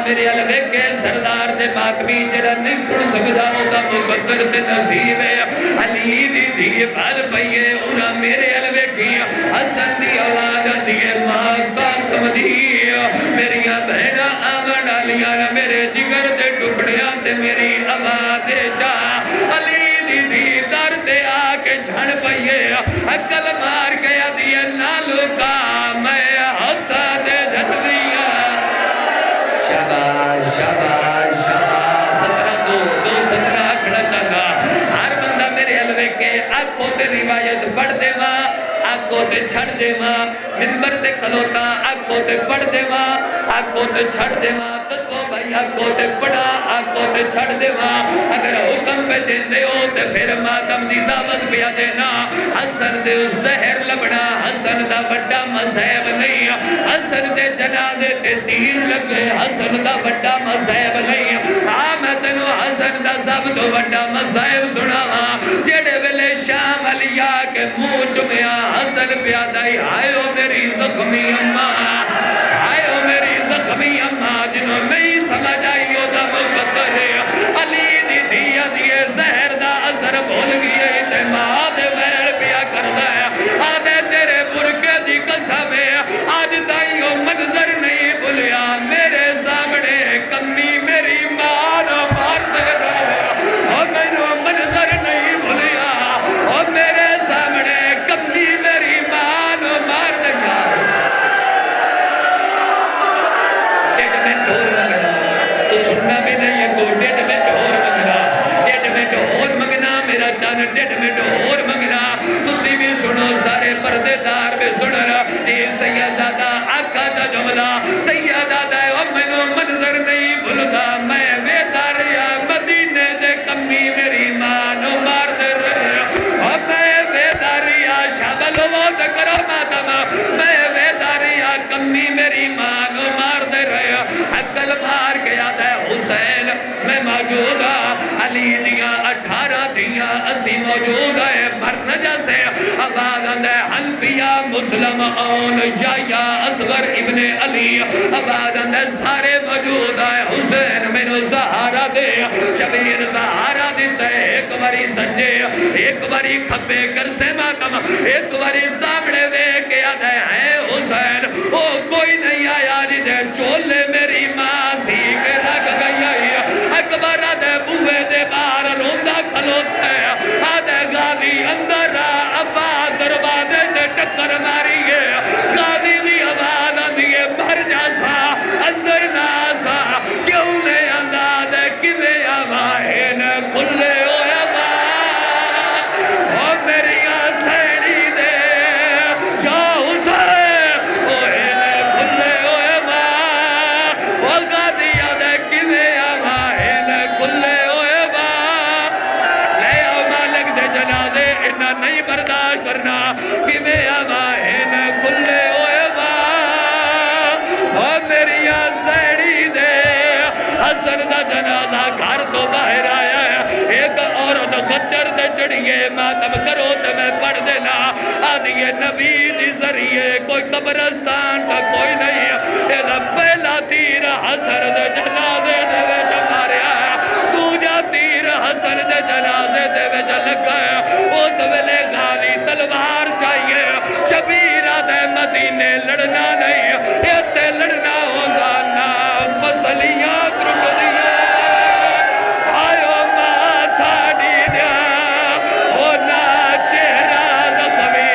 میرے علوے کے سردار دے بھی جڑا نہیں سن سکدا ہوتا مقدر تے نصیب ہے علی دی دی پھل پئیے انہاں میرے ال ویکھی حسن دی اولاد دی ماں قاسم دی میریاں بہناں آون والیاں میرے جگر دے ٹکڑیاں تے میری آواز جا علی دی دی در تے آ کے جھڑ پئیے عقل مار کے دی نالو کا میں ہتھا دے جھڑیاں شاباش شاباش شاباش 17 کھڑا چاہا ہر بندہ میرے حلوے کے آنکھوں تے روایت پڑھ دے ماں آنکھوں تے چھڑ دے ماں منبر تے کھلوتا آنکھوں تے پڑھ دے ماں آنکھوں تے چھڑ دے ماں تسو بھائی آنکھوں تے پڑھا آنکھوں تے چھڑ دے ماں اگر حکم پہ دیندے ہو تے پھر ماتم دی دعوت پیا دینا حسن دے زہر لبنا حسن دا بڑا مذہب نہیں حسن دے جنازے تے تیر لگے حسن دا بڑا مذہب نہیں میں تینوں حسن دا سب تو بڑا مذہب سنا جڑے ویلے شام علی آ کے منہ چمیا حسن پیادا ہی آئے میری زخمی اماں آئے میری زخمی اماں جنہوں نہیں سمجھ آئی ہو دا مقدر علی دی دیا دیئے زہر دا اثر بھول گئے اعتماد ویڑ پیا کردہ آدھے تیرے برکے دی قسم آج تائیو منظر نہیں بھولیا میرے سامنے کمی میری ماں مارتے رہے اور میرے منظر نہیں بھولیا اور میرے سامنے کمی میری ماں مار دیا ڈیڑھ منٹ اور مگنا تو سننا بھی نہیں ہے تو ڈیڑھ منٹ اور مگنا ڈیڑھ منٹ اور مگنا میرا چان ڈیڑھ منٹ اور مگنا تسی بھی سنو سارے پردے دار بھی سن رہا یہ سیدادہ آقا دا جملہ سیدادہ ہے اور میں منظر نہیں بھولتا میں ویداریا مدینے دے کمی میری ماں مار دے رہے اور میں ویداریا شامل ہو کرو ماتم میں ویداریا کمی میری ماں مار دے رہے عقل مار کے یاد ہے حسین میں موجود علی دیا 18 دیا اسی موجود ہے مرنجہ سے آباد اندھے حنفیہ مسلم اون یا اصغر ابن علی آباد اندھے سارے موجود ہے حسین میں نو سہارا دے شبیر سہارا دیتا ہے ایک باری سجے ایک باری کھبے کر سے ماتم ایک باری سامنے وے کے یاد ہے حسین او کوئی نہیں آیا جدے چولے میری ماں سی کے رکھ گئی اکبر آدھے بوئے دے بار روندہ کھلوتے آدھے غازی اندر ابا دروازے نے ٹکر ماری ہے غازی دی آواز آدھے مر جاسا اندر ناسا کیوں نے اندازے کبھے آوائن کھلے ہوئے او میری آسینی دے یا حسین اوہے کھلے ہوئے او غازی آدھے کبھے آوائن کھلے ہوئے لے آؤ مالک دے جنازے انہا نہیں برداشت کرنا کبھے آوائن کھلے ہوئے او میری آسینی دے حسن دا جنازہ گھر تو باہر آیا ہے ایک عورت خچر دے چڑھیے ماتم کرو تے میں پڑھ دینا آدھیے نبی دی ذریعے کوئی قبرستان کا کوئی نہیں ایدہ پہلا تیر حسن دے جنازے دے ویچ ماریا ہے دوجہ تیر حسن دے جنازے دے ویچ لگا ہے اس ویلے غازی تلوار چاہیے شبیرہ دے مدینے لڑنا نہیں ایتے لڑنا ہوگا نا فصلیاں ترک دیا آئیو ماں ساڑی دیا او نا چہرہ زخمی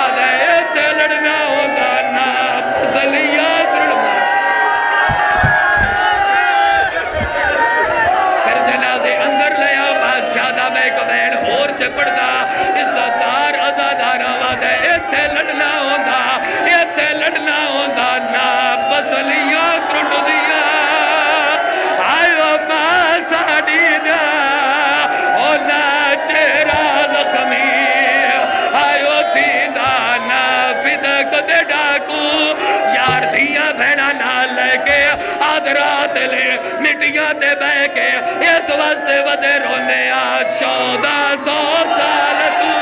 آدھے ایتے لڑنا ہوگا نا فصلیاں ترک پھر جنازے اندر لیا بادشاہ دا میں کبین اور چپڑتا عزتدار عزادار آواز ہے ایتے لڑنا ہوگا نا فصلیاں ترک دیا آئیو ماں ساڑی دیا او نا چہرہ زخمی آئیو تھی دانا فدق دے ڈاکو یار دیا بھینا نہ لے کے آدھ رات لے مٹیاں تے بے کے اس واسطے ودے رونے 1400 سال تو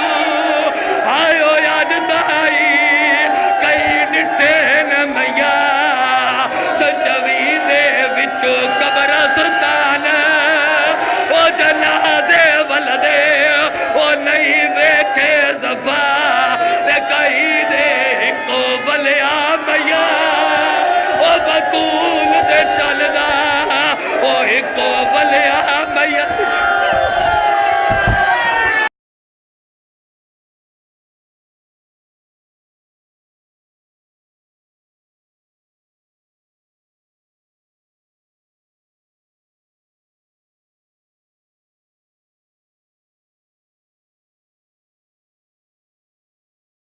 آئیو یاد تائی کئی نٹے نمیا تو چوی دے وچو قبرستان تو